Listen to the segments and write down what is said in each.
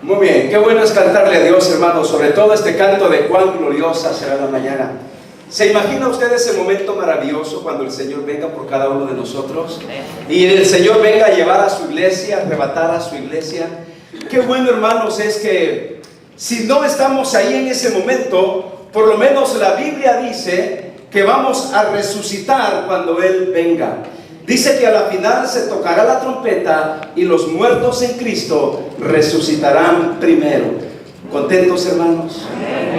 Muy bien, qué bueno es cantarle a Dios, hermanos, sobre todo este canto de cuán gloriosa será la mañana. ¿Se imagina usted ese momento maravilloso cuando el Señor venga por cada uno de nosotros? Y el Señor venga a llevar a su iglesia, a arrebatar a su iglesia. Qué bueno, hermanos, es que si no estamos ahí en ese momento, por lo menos la Biblia dice que vamos a resucitar cuando Él venga. Dice que a la final se tocará la trompeta y los muertos en Cristo resucitarán primero. ¿Contentos, hermanos?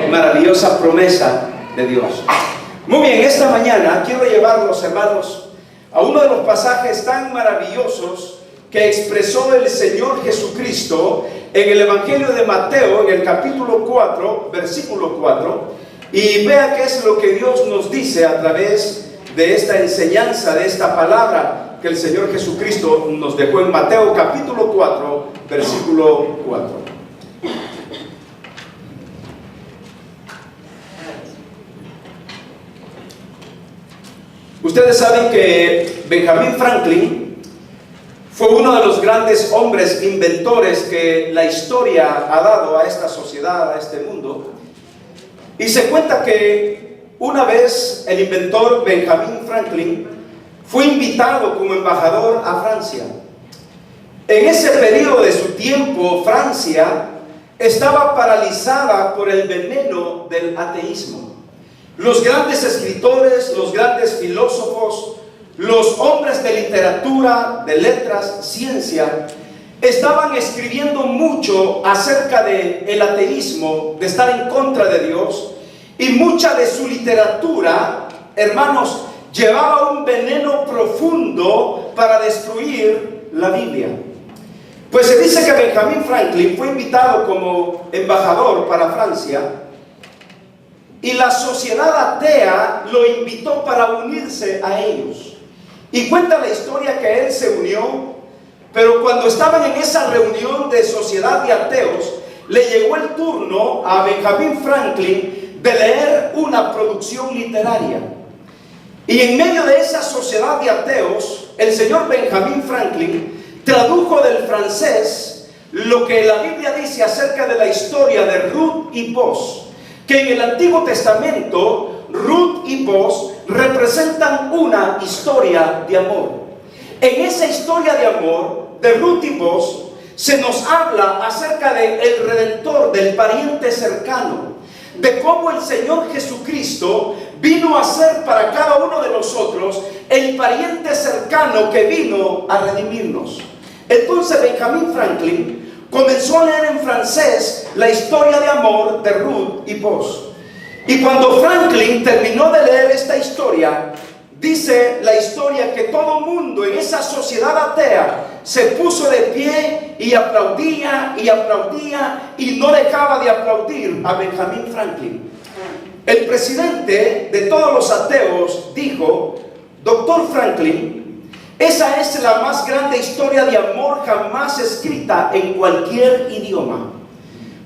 Maravillosa promesa de Dios. Muy bien, esta mañana quiero llevarlos, hermanos, a uno de los pasajes tan maravillosos que expresó el Señor Jesucristo en el Evangelio de Mateo, en el capítulo 4, versículo 4, y vea qué es lo que Dios nos dice a través de esta enseñanza, de esta palabra que el Señor Jesucristo nos dejó en Mateo capítulo 4, versículo 4. Ustedes saben que Benjamin Franklin fue uno de los grandes hombres inventores que la historia ha dado a esta sociedad, a este mundo. Y se cuenta que una vez el inventor Benjamin Franklin fue invitado como embajador a Francia. En ese periodo de su tiempo, Francia estaba paralizada por el veneno del ateísmo. Los grandes escritores, los grandes filósofos, los hombres de literatura, de letras, ciencia, estaban escribiendo mucho acerca del ateísmo, de estar en contra de Dios. Y mucha de su literatura, hermanos, llevaba un veneno profundo para destruir la Biblia. Pues se dice que Benjamin Franklin fue invitado como embajador para Francia y la sociedad atea lo invitó para unirse a ellos. Y cuenta la historia que él se unió, pero cuando estaban en esa reunión de sociedad de ateos, le llegó el turno a Benjamin Franklin de leer una producción literaria. Y en medio de esa sociedad de ateos, el señor Benjamin Franklin tradujo del francés lo que la Biblia dice acerca de la historia de Ruth y Boaz, que en el Antiguo Testamento Ruth y Boaz representan una historia de amor. En esa historia de amor de Ruth y Boaz se nos habla acerca del Redentor, del pariente cercano, de cómo el Señor Jesucristo vino a ser para cada uno de nosotros el pariente cercano que vino a redimirnos. Entonces Benjamin Franklin comenzó a leer en francés la historia de amor de Ruth y Boaz. Y cuando Franklin terminó de leer esta historia, dice la historia que todo mundo en esa sociedad atea se puso de pie y aplaudía y no dejaba de aplaudir a Benjamin Franklin. El presidente de todos los ateos dijo: Doctor Franklin, esa es la más grande historia de amor jamás escrita en cualquier idioma.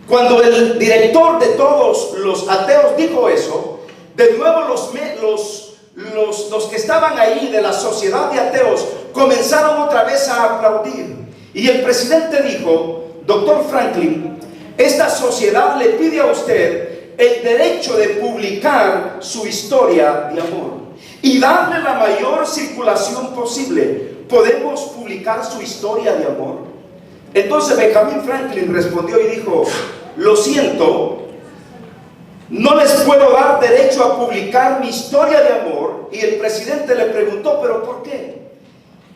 Cuando el director de todos los ateos dijo eso, de nuevo los que estaban ahí de la sociedad de ateos comenzaron otra vez a aplaudir. Y el presidente dijo: Doctor Franklin, esta sociedad le pide a usted el derecho de publicar su historia de amor y darle la mayor circulación posible. ¿Podemos publicar su historia de amor? Entonces Benjamin Franklin respondió y dijo: lo siento, no les puedo dar derecho a publicar mi historia de amor. Y el presidente le preguntó: ¿pero por qué?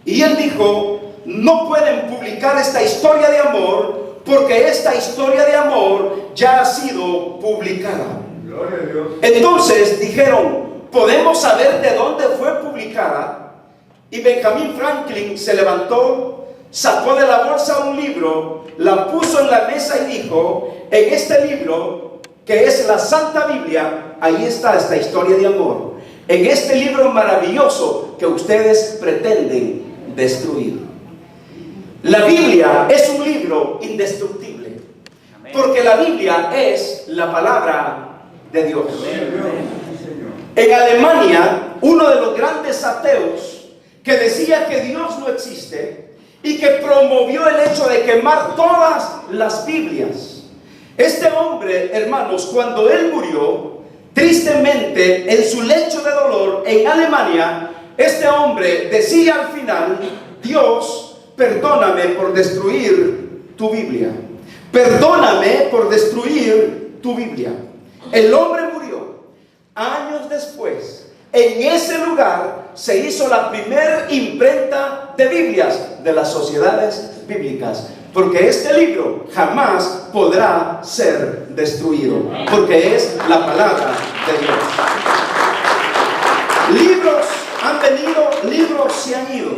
Y él dijo: no pueden publicar esta historia de amor porque esta historia de amor ya ha sido publicada. Gloria a Dios. Entonces dijeron: ¿podemos saber de dónde fue publicada? Y Benjamin Franklin se levantó, sacó de la bolsa un libro, la puso en la mesa y dijo: en este libro, que es la Santa Biblia, ahí está esta historia de amor. En este libro maravilloso que ustedes pretenden destruir. La Biblia es un libro indestructible, porque la Biblia es la palabra de Dios. En Alemania, uno de los grandes ateos que decía que Dios no existe, y que promovió el hecho de quemar todas las Biblias. Este hombre, hermanos, cuando él murió, tristemente, en su lecho de dolor en Alemania, este hombre decía al final: Dios, perdóname por destruir tu Biblia. Perdóname por destruir tu Biblia. El hombre murió. Años después, en ese lugar se hizo la primera imprenta de Biblias de las sociedades bíblicas, porque este libro jamás podrá ser destruido, porque es la palabra de Dios. Libros han venido, libros se han ido.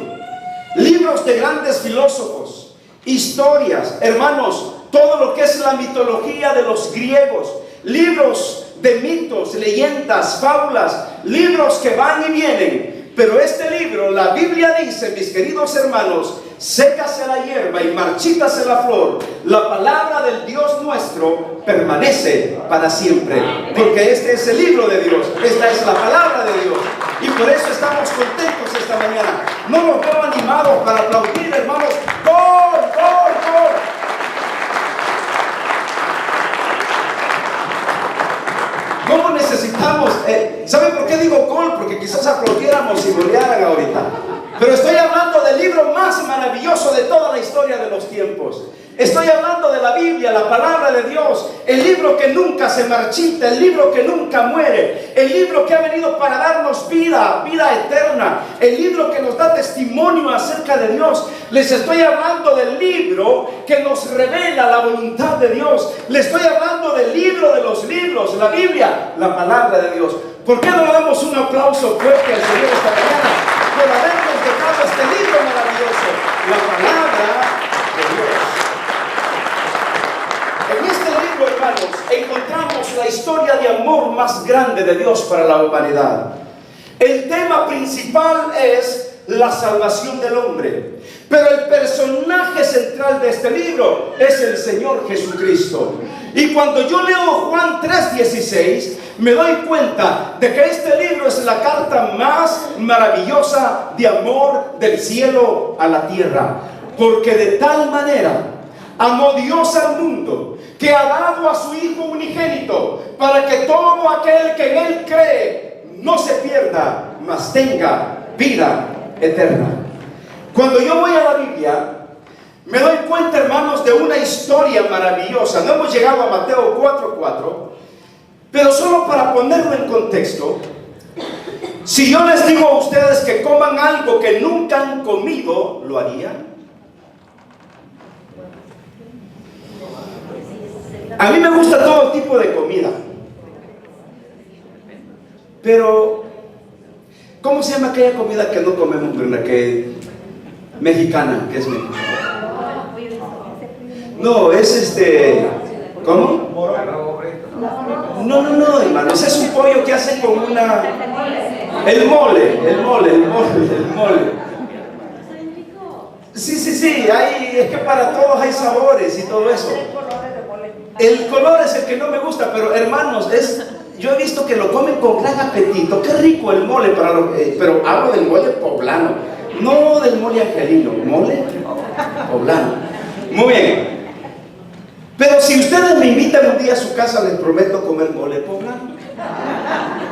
Libros de grandes filósofos, historias, hermanos, todo lo que es la mitología de los griegos, libros de mitos, leyendas, fábulas, libros que van y vienen. Pero este libro, la Biblia dice, mis queridos hermanos, sécase la hierba y marchítase la flor, la palabra del Dios nuestro permanece para siempre, porque este es el libro de Dios, esta es la palabra de Dios, y por eso estamos contentos esta mañana. No nos veo animados para aplaudir, hermanos. ¡Gol, gol, gol! ¿Cómo necesitamos? ¿Saben por qué digo gol? Porque quizás aplaudiéramos y golearan ahorita. Pero estoy hablando del libro más maravilloso de toda la historia de los tiempos. Estoy hablando de la Biblia, la palabra de Dios, el libro que nunca se marchita, el libro que nunca muere, el libro que ha venido para darnos vida, vida eterna, el libro que nos da testimonio acerca de Dios. Les estoy hablando del libro que nos revela la voluntad de Dios. Les estoy hablando del libro de los libros, la Biblia, la palabra de Dios. ¿Por qué no le damos un aplauso fuerte al Señor esta mañana por habernos dejado este libro maravilloso, la palabra de Dios? En este libro, hermanos, encontramos la historia de amor más grande de Dios para la humanidad. El tema principal es la salvación del hombre, pero el personaje central de este libro es el Señor Jesucristo. Y cuando yo leo Juan 3:16, me doy cuenta de que este libro es la carta más maravillosa de amor del cielo a la tierra, porque de tal manera amó Dios al mundo, que ha dado a su Hijo unigénito, para que todo aquel que en Él cree no se pierda, mas tenga vida eterna. Cuando yo voy a la Biblia, me doy cuenta, hermanos, de una historia maravillosa. No hemos llegado a Mateo 4:4, pero solo para ponerlo en contexto, si yo les digo a ustedes que coman algo que nunca han comido, ¿lo harían? A mí me gusta todo tipo de comida, pero ¿cómo se llama aquella comida que no comemos, verdad? Que mexicana, que es mexicana. No, es ¿cómo? No, hermano, ese es un pollo que hacen con una... El mole. Sí, es que para todos hay sabores y todo eso. El color es el que no me gusta, pero hermanos, yo he visto que lo comen con gran apetito. Qué rico el mole, pero hablo del mole poblano, no del mole angelino, mole poblano. Muy bien. Pero si ustedes me invitan un día a su casa, les prometo comer mole poblano.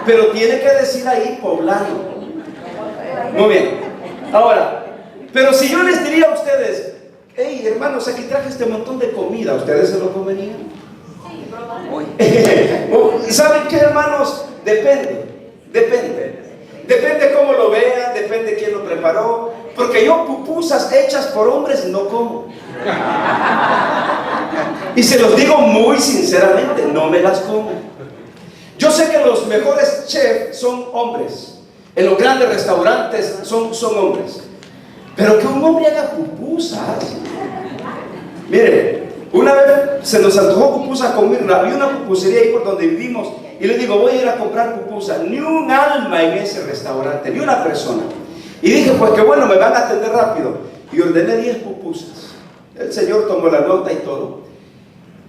Pero tiene que decir ahí poblano. Muy bien. Ahora, pero si yo les diría a ustedes: hey, hermanos, aquí traje este montón de comida, ¿ustedes se lo comerían? ¿Saben qué, hermanos? Depende cómo lo vean, depende quién lo preparó, porque yo pupusas hechas por hombres no como. Y se los digo muy sinceramente, no me las como. Yo sé que los mejores chefs son hombres, en los grandes restaurantes son hombres, pero que un hombre haga pupusas. Mire, una vez se nos antojó pupusas con Mirna. Había una pupusería ahí por donde vivimos, y le digo: voy a ir a comprar pupusas. Ni un alma en ese restaurante, ni una persona. Y dije: pues que bueno, me van a atender rápido. Y ordené 10 pupusas. El Señor tomó la nota y todo.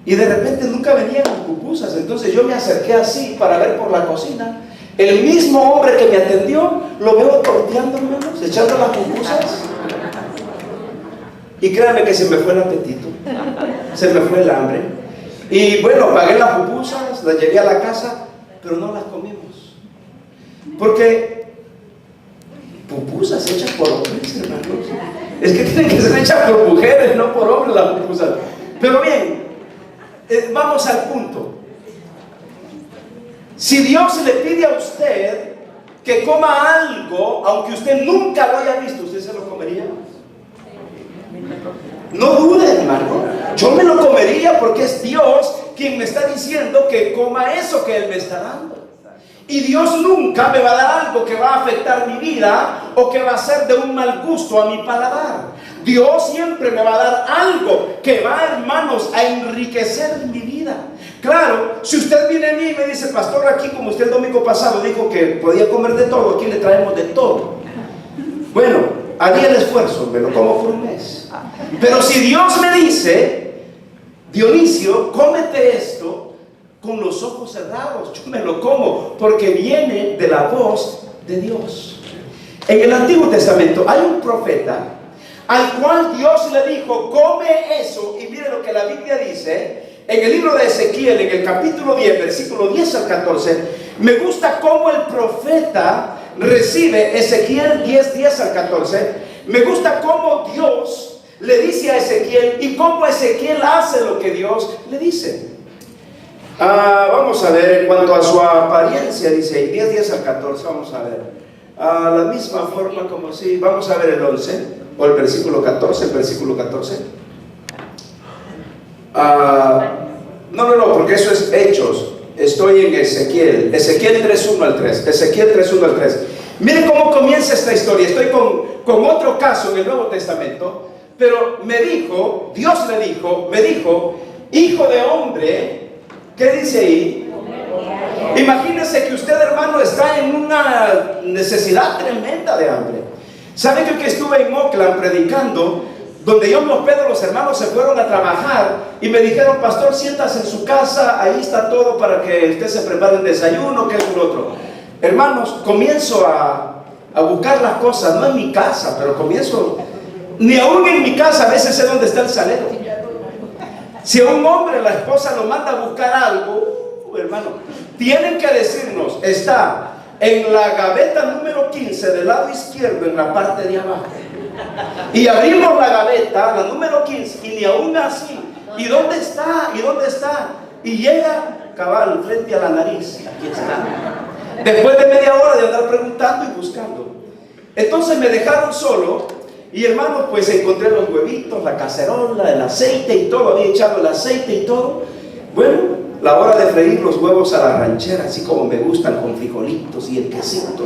Y de repente nunca venían las pupusas. Entonces yo me acerqué así para ver por la cocina. El mismo hombre que me atendió, lo veo torteando, hermanos, echando las pupusas. Y créanme que se me fue el apetito, se me fue el hambre. Y bueno, pagué las pupusas, las llevé a la casa, pero no las comimos. Porque pupusas hechas por hombres, hermanos. Es que tienen que ser hechas por mujeres, no por hombres las pupusas. Pero bien, vamos al punto. Si Dios le pide a usted que coma algo, aunque usted nunca lo haya visto, ¿usted se lo comería? No dude, hermano. Yo me lo comería porque es Dios quien me está diciendo que coma eso que Él me está dando. Y Dios nunca me va a dar algo que va a afectar mi vida o que va a ser de un mal gusto a mi paladar. Dios siempre me va a dar algo que va, hermanos, a enriquecer mi vida. Claro, si usted viene a mí y me dice, pastor, aquí como usted el domingo pasado dijo que podía comer de todo, aquí le traemos de todo. Bueno, haría el esfuerzo, me lo como por un mes. Pero si Dios me dice, Dionisio, cómete esto con los ojos cerrados, yo me lo como porque viene de la voz de Dios. En el Antiguo Testamento hay un profeta al cual Dios le dijo, come eso, y mire lo que la Biblia dice en el libro de Ezequiel, en el capítulo 10, versículo 10 al 14. Me gusta cómo el profeta recibe Ezequiel 10, 10 al 14. Me gusta cómo Dios le dice a Ezequiel y cómo Ezequiel hace lo que Dios le dice. Vamos a ver, en cuanto a su apariencia, dice 10, 10 al 14, vamos a ver. La misma forma como si, vamos a ver el 11, o el versículo 14, el versículo 14. No, porque eso es Hechos. Estoy en Ezequiel 3:1 al 3. Ezequiel 3:1 al 3. Miren cómo comienza esta historia. Estoy con otro caso en el Nuevo Testamento. Pero Dios me dijo, hijo de hombre, ¿qué dice ahí? Imagínese que usted, hermano, está en una necesidad tremenda de hambre. ¿Sabe que estuve en Oakland predicando? Donde yo me hospedo, los hermanos se fueron a trabajar y me dijeron, pastor, siéntase en su casa, ahí está todo para que usted se prepare el desayuno, que es lo otro. Hermanos, comienzo a buscar las cosas, no en mi casa, pero comienzo, ni aún en mi casa, a veces sé dónde está el salero. Si a un hombre, la esposa lo manda a buscar algo, hermano, tienen que decirnos, está en la gaveta número 15 del lado izquierdo, en la parte de abajo. Y abrimos la gaveta, la número 15, y ni aún así. ¿Y dónde está? ¿Y dónde está? Y llega cabal frente a la nariz. Aquí está. Después de media hora de andar preguntando y buscando. Entonces me dejaron solo. Y hermanos, pues encontré los huevitos, la cacerola, el aceite y todo. Había echado el aceite y todo. Bueno, la hora de freír los huevos a la ranchera, así como me gustan, con frijolitos y el quesito.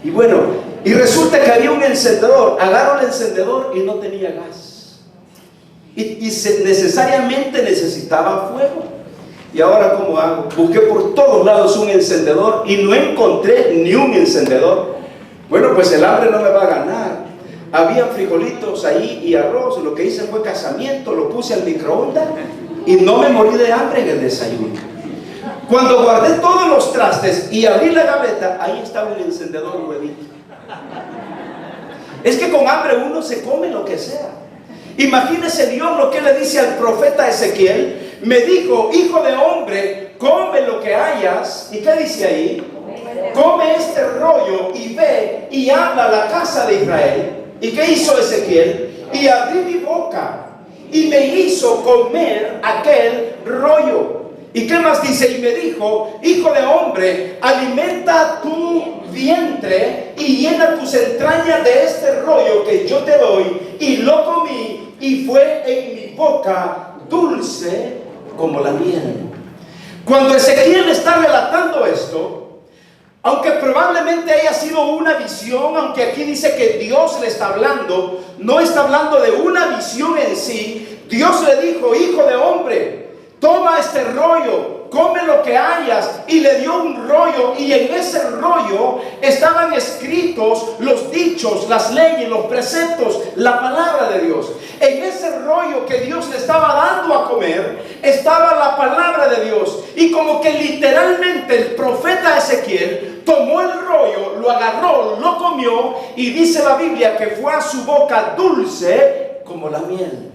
Y bueno, y resulta que había un encendedor. Agarro el encendedor y no tenía gas. Y necesariamente necesitaba fuego. ¿Y ahora cómo hago? Busqué por todos lados un encendedor y no encontré ni un encendedor. Bueno, pues el hambre no me va a ganar. Había frijolitos ahí y arroz. Lo que hice fue casamiento, lo puse al microondas y no me morí de hambre en el desayuno. Cuando guardé todos los trastes y abrí la gaveta, ahí estaba el encendedor huevito. Es que con hambre uno se come lo que sea. Imagínese Dios lo que le dice al profeta Ezequiel. Me dijo, hijo de hombre, come lo que hayas. ¿Y qué dice ahí? Come este rollo y ve y habla a la casa de Israel. ¿Y qué hizo Ezequiel? Y abrí mi boca y me hizo comer aquel rollo. ¿Y qué más dice? Y me dijo, hijo de hombre, alimenta tu vientre y llena tus entrañas de este rollo que yo te doy. Y lo comí y fue en mi boca dulce como la miel. Cuando Ezequiel está relatando esto, aunque probablemente haya sido una visión, aunque aquí dice que Dios le está hablando, no está hablando de una visión en sí. Dios le dijo, hijo de hombre, toma este rollo, come lo que hayas, y le dio un rollo, y en ese rollo estaban escritos los dichos, las leyes, los preceptos, la palabra de Dios. En ese rollo que Dios le estaba dando a comer estaba la palabra de Dios, y como que literalmente el profeta Ezequiel tomó el rollo, lo agarró, lo comió, y dice la Biblia que fue a su boca dulce como la miel.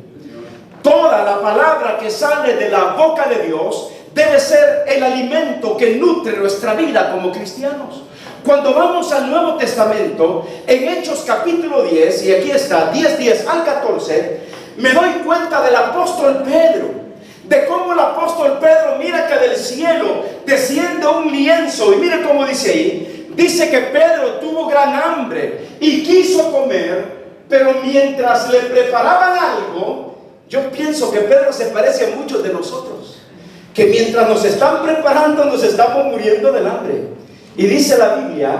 Toda la palabra que sale de la boca de Dios debe ser el alimento que nutre nuestra vida como cristianos. Cuando vamos al Nuevo Testamento, en Hechos capítulo 10, y aquí está, 10 al 14, me doy cuenta del apóstol Pedro, de cómo el apóstol Pedro mira que del cielo desciende un lienzo, y mire cómo dice ahí, dice que Pedro tuvo gran hambre y quiso comer, pero mientras le preparaban algo, yo pienso que Pedro se parece a muchos de nosotros, que mientras nos están preparando nos estamos muriendo del hambre. Y dice la Biblia,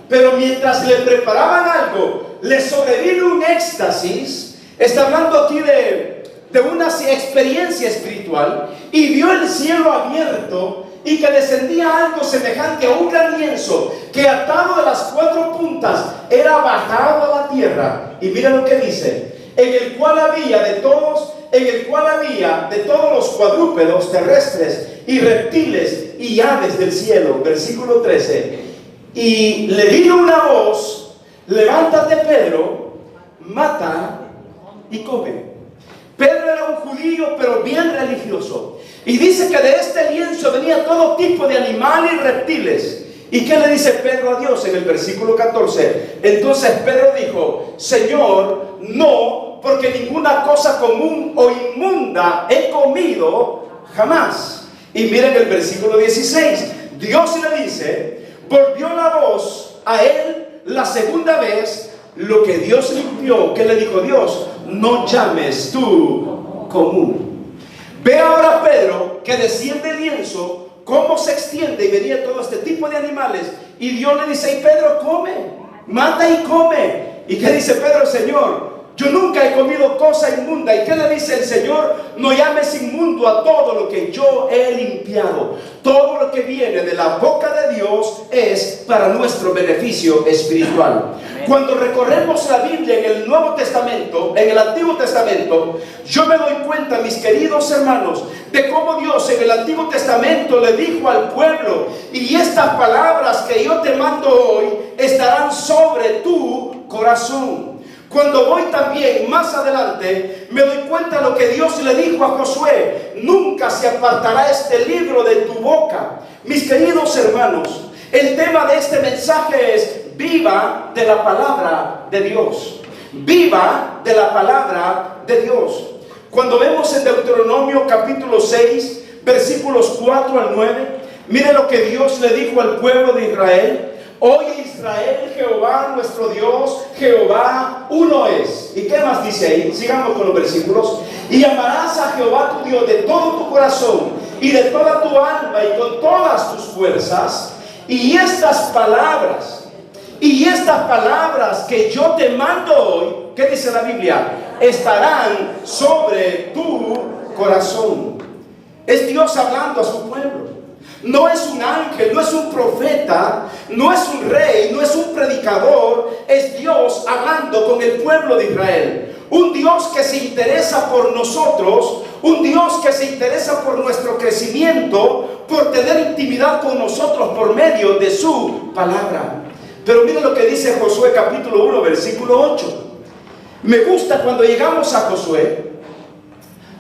pero mientras le preparaban algo, le sobrevino un éxtasis. Está hablando aquí de una experiencia espiritual, y vio el cielo abierto y que descendía algo semejante a un gran lienzo que atado de las 4 puntas era bajado a la tierra. Y mira lo que dice, en el cual había de todos los cuadrúpedos terrestres y reptiles y aves del cielo. Versículo 13. Y le vino una voz: levántate, Pedro, mata y come. Pedro era un judío, pero bien religioso. Y dice que de este lienzo venía todo tipo de animales y reptiles. ¿Y qué le dice Pedro a Dios en el versículo 14? Entonces Pedro dijo: Señor, no, porque ninguna cosa común o inmunda he comido jamás. Y miren el versículo 16. Dios le dice: volvió la voz a él la segunda vez, lo que Dios limpió. ¿Qué le dijo Dios? No llames tú común. Ve ahora, Pedro, que desciende el lienzo, cómo se extiende, y venía todo este tipo de animales, y Dios le dice: y Pedro, come, mata y come. ¿Y qué dice Pedro? Señor, yo nunca he comido cosa inmunda. ¿Y qué le dice el Señor? No llames inmundo a todo lo que yo he limpiado. Todo lo que viene de la boca de Dios es para nuestro beneficio espiritual. Cuando recorremos la Biblia en el Nuevo Testamento, en el Antiguo Testamento, yo me doy cuenta, mis queridos hermanos, de cómo Dios en el Antiguo Testamento le dijo al pueblo: y estas palabras que yo te mando hoy estarán sobre tu corazón. Cuando voy también más adelante, me doy cuenta de lo que Dios le dijo a Josué: nunca se apartará este libro de tu boca. Mis queridos hermanos, el tema de este mensaje es: viva de la palabra de Dios. Viva de la palabra de Dios. Cuando vemos en Deuteronomio capítulo 6, versículos 4 al 9, mire lo que Dios le dijo al pueblo de Israel: oye Israel, Jehová nuestro Dios, Jehová uno es. ¿Y qué más dice ahí? Sigamos con los versículos. Y amarás a Jehová tu Dios de todo tu corazón y de toda tu alma y con todas tus fuerzas. Y estas palabras que yo te mando hoy, ¿qué dice la Biblia? Estarán sobre tu corazón. Es Dios hablando a su pueblo. No es un ángel, no es un profeta, no es un rey, no es un predicador. Es Dios hablando con el pueblo de Israel. Un Dios que se interesa por nosotros, un Dios que se interesa por nuestro crecimiento, por tener intimidad con nosotros por medio de su palabra. Pero miren lo que dice Josué capítulo 1, versículo 8. Me gusta cuando llegamos a Josué,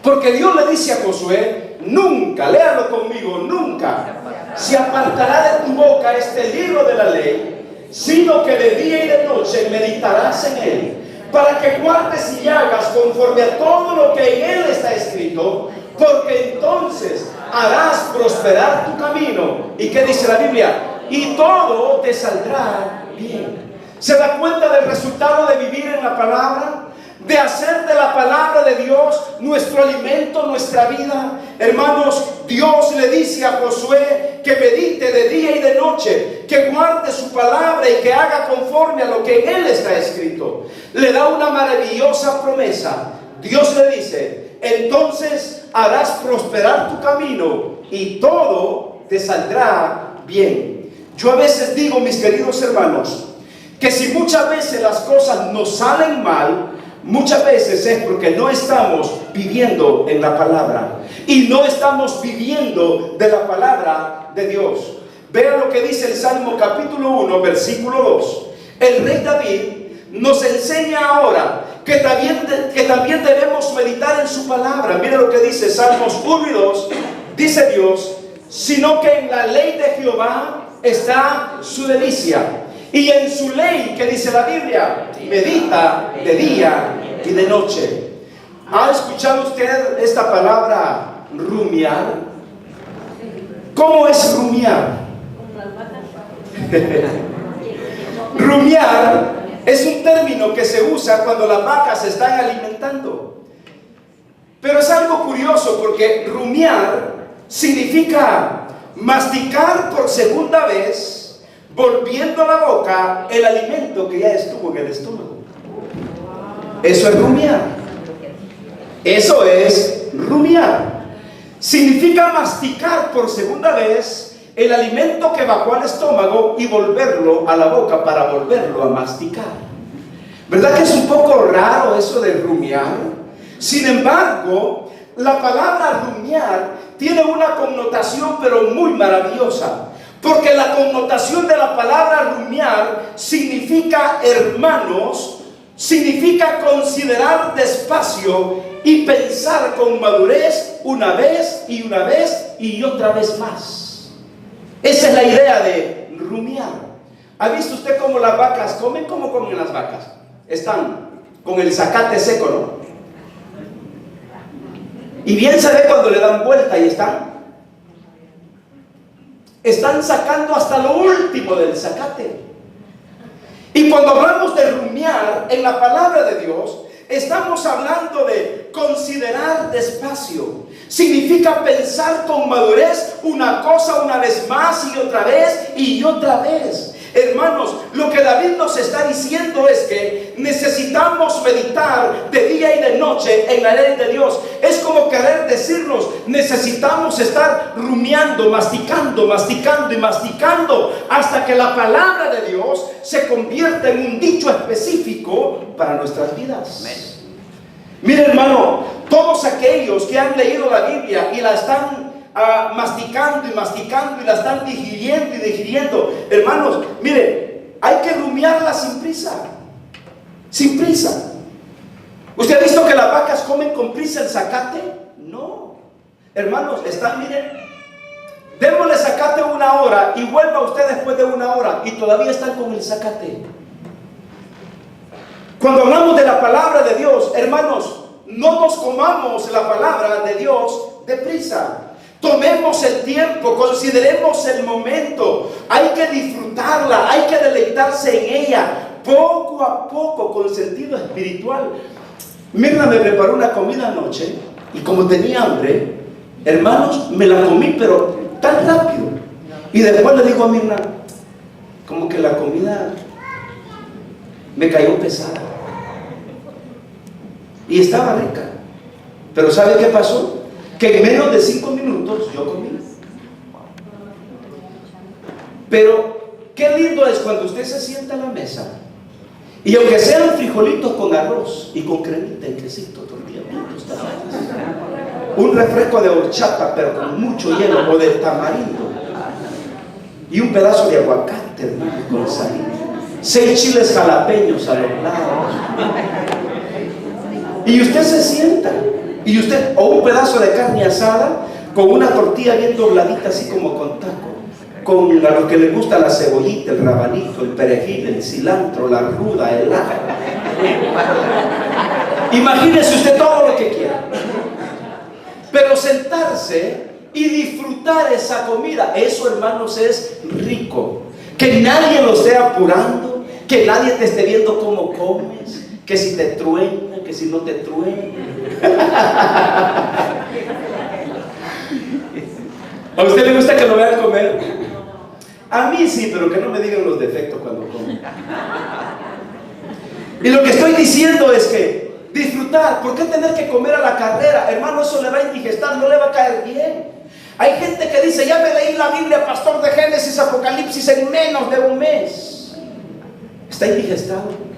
porque Dios le dice a Josué: nunca, léalo conmigo, nunca se apartará de tu boca este libro de la ley, sino que de día y de noche meditarás en él, para que guardes y hagas conforme a todo lo que en él está escrito, porque entonces harás prosperar tu camino. ¿Y qué dice la Biblia? Y todo te saldrá bien. ¿Se da cuenta del resultado de vivir en la palabra? De hacer de la palabra de Dios nuestro alimento, nuestra vida. Hermanos, Dios le dice a Josué que medite de día y de noche, que guarde su palabra y que haga conforme a lo que en él está escrito. Le da una maravillosa promesa. Dios le dice: entonces harás prosperar tu camino y todo te saldrá bien. Yo a veces digo, mis queridos hermanos, que si muchas veces las cosas nos salen mal, muchas veces es porque no estamos viviendo en la palabra y no estamos viviendo de la palabra de Dios. Vean lo que dice el Salmo capítulo 1, versículo 2. El rey David nos enseña ahora que también debemos meditar en su palabra. Mire lo que dice Salmos 1 y 2. Dice Dios: sino que en la ley de Jehová está su delicia, y en su ley, que dice la Biblia, medita de día y de noche. ¿Ha escuchado usted esta palabra rumiar? ¿Cómo es rumiar? Rumiar es un término que se usa cuando las vacas se están alimentando. Pero es algo curioso, porque rumiar significa masticar por segunda vez, volviendo a la boca el alimento que ya estuvo en el estómago. Eso es rumiar. Eso es rumiar. Significa masticar por segunda vez el alimento que bajó al estómago y volverlo a la boca para volverlo a masticar. ¿Verdad que es un poco raro eso de rumiar? Sin embargo, la palabra rumiar tiene una connotación pero muy maravillosa, porque la connotación de la palabra rumiar significa, hermanos, significa considerar despacio y pensar con madurez una vez y otra vez más. Esa es la idea de rumiar. ¿Ha visto usted cómo las vacas comen? ¿Cómo comen las vacas? Están con el zacate seco, ¿no? Y bien se ve cuando le dan vuelta y están sacando hasta lo último del zacate. Y cuando hablamos de rumiar en la palabra de Dios, estamos hablando de considerar despacio. Significa pensar con madurez una cosa una vez más y otra vez y otra vez. Hermanos, lo que David nos está diciendo es que necesitamos meditar de día y de noche en la ley de Dios. Es como querer decirnos, necesitamos estar rumiando, masticando y masticando hasta que la palabra de Dios se convierta en un dicho específico para nuestras vidas. Mire, hermano, todos aquellos que han leído la Biblia y la están masticando y la están digiriendo, hermanos, mire, hay que rumiarla sin prisa. ¿Usted ha visto que las vacas comen con prisa el zacate? No, hermanos, miren, démosle zacate 1 hora y vuelva usted después de 1 hora y todavía están con el zacate. Cuando hablamos de la palabra de Dios, hermanos, no nos comamos la palabra de Dios deprisa. Tomemos el tiempo, consideremos el momento. Hay que disfrutarla, hay que deleitarse en ella, poco a poco, con sentido espiritual. Mirna me preparó una comida anoche y como tenía hambre, hermanos, me la comí, pero tan rápido. Y después le digo a Mirna, como que la comida me cayó pesada. Y estaba rica. Pero ¿sabe qué pasó? Que en menos de 5 minutos yo comí. Pero qué lindo es cuando usted se sienta a la mesa y aunque sean frijolitos con arroz y con cremita y quesito, tortilla bien tostada, un refresco de horchata pero con mucho hielo o de tamarindo y un pedazo de aguacate, hermano, con sal, 6 chiles jalapeños a los lados, y usted se sienta o un pedazo de carne asada con una tortilla bien dobladita así como con taco, con a los que les gusta la cebollita, el rabanito, el perejil, el cilantro, la ruda, el ajo. Imagínese usted todo lo que quiera, pero sentarse y disfrutar esa comida, eso, hermanos, es rico. Que nadie lo esté apurando, que nadie te esté viendo cómo comes, que si te truena, que si no te truena. ¿A usted le gusta que lo vean comer? A mí sí, pero que no me digan los defectos cuando como. Y lo que estoy diciendo es que disfrutar. ¿Por qué tener que comer a la carrera? Hermano, eso le va a indigestar, no le va a caer bien. Hay gente que dice, ya me leí la Biblia, pastor, de Génesis, Apocalipsis en menos de un mes. Está indigestado.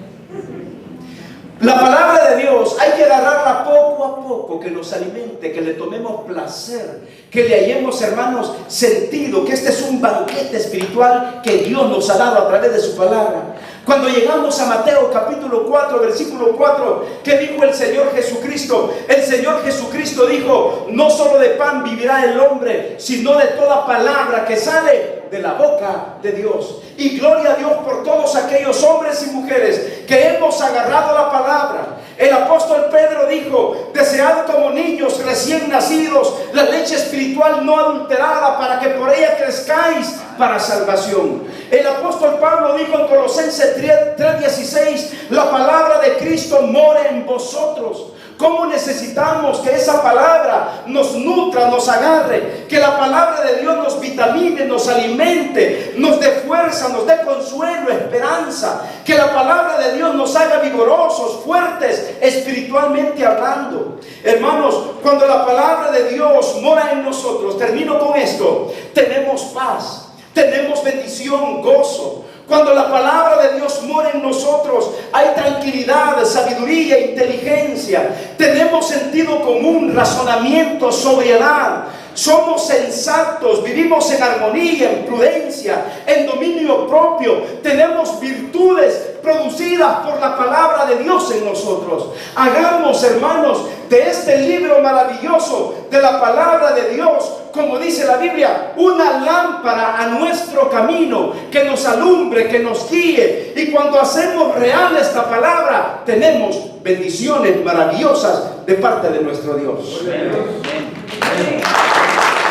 La palabra de Dios hay que agarrarla poco a poco, que nos alimente, que le tomemos placer, que le hallemos, hermanos, sentido, que este es un banquete espiritual que Dios nos ha dado a través de su palabra. Cuando llegamos a Mateo capítulo 4, versículo 4, ¿qué dijo el Señor Jesucristo? El Señor Jesucristo dijo: no solo de pan vivirá el hombre, sino de toda palabra que sale de la boca de Dios. Y gloria a Dios por todos aquellos hombres y mujeres que hemos agarrado la palabra. El apóstol Pedro dijo: desead como niños recién nacidos la leche espiritual no adulterada, para que por ella crezcáis para salvación. El apóstol Pablo dijo en Colosenses 3:16: la palabra de Cristo mora en vosotros. ¿Cómo necesitamos que esa palabra nos nutra, nos agarre? Que la palabra de Dios nos vitamine, nos alimente, nos dé fuerza, nos dé consuelo, esperanza. Que la palabra de Dios nos haga vigorosos, fuertes, espiritualmente hablando. Hermanos, cuando la palabra de Dios mora en nosotros, termino con esto, tenemos paz, tenemos bendición, gozo. Cuando la palabra de Dios mora en nosotros, hay tranquilidad, sabiduría, inteligencia. Tenemos sentido común, razonamiento, sobriedad. Somos sensatos, vivimos en armonía, en prudencia, en dominio propio. Tenemos virtudes producidas por la palabra de Dios en nosotros. Hagamos, hermanos, de este libro maravilloso, de la palabra de Dios, como dice la Biblia, una lámpara a nuestro camino, que nos alumbre, que nos guíe. Y cuando hacemos real esta palabra, tenemos bendiciones maravillosas de parte de nuestro Dios.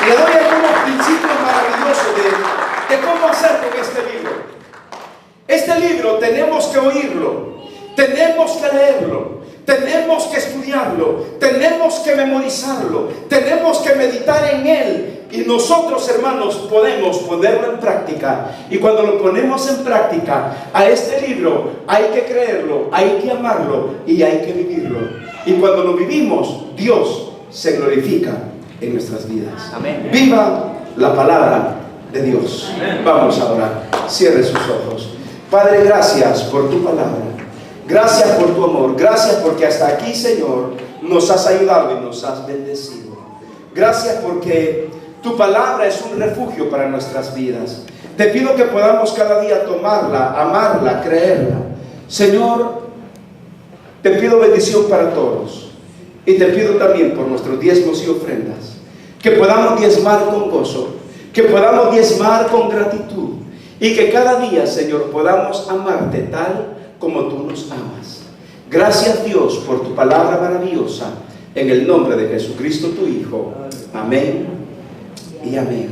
Le doy algunos principios maravillosos de cómo hacer con este libro. Este libro tenemos que oírlo, tenemos que leerlo, tenemos que estudiarlo, tenemos que memorizarlo, tenemos que meditar en él. Y nosotros, hermanos, podemos ponerlo en práctica. Y cuando lo ponemos en práctica, a este libro hay que creerlo, hay que amarlo y hay que vivirlo. Y cuando lo vivimos, Dios se glorifica en nuestras vidas. Amén. Viva la palabra de Dios. Amén. Vamos a orar. Cierre sus ojos. Padre, gracias por tu palabra. Gracias por tu amor. Gracias porque hasta aquí, Señor, nos has ayudado y nos has bendecido. Gracias porque tu palabra es un refugio para nuestras vidas. Te pido que podamos cada día tomarla, amarla, creerla. Señor, te pido bendición para todos. Y te pido también por nuestros diezmos y ofrendas, que podamos diezmar con gozo, que podamos diezmar con gratitud, y que cada día, Señor, podamos amarte tal como tú nos amas. Gracias, Dios, por tu palabra maravillosa, en el nombre de Jesucristo tu Hijo. Amén y amén.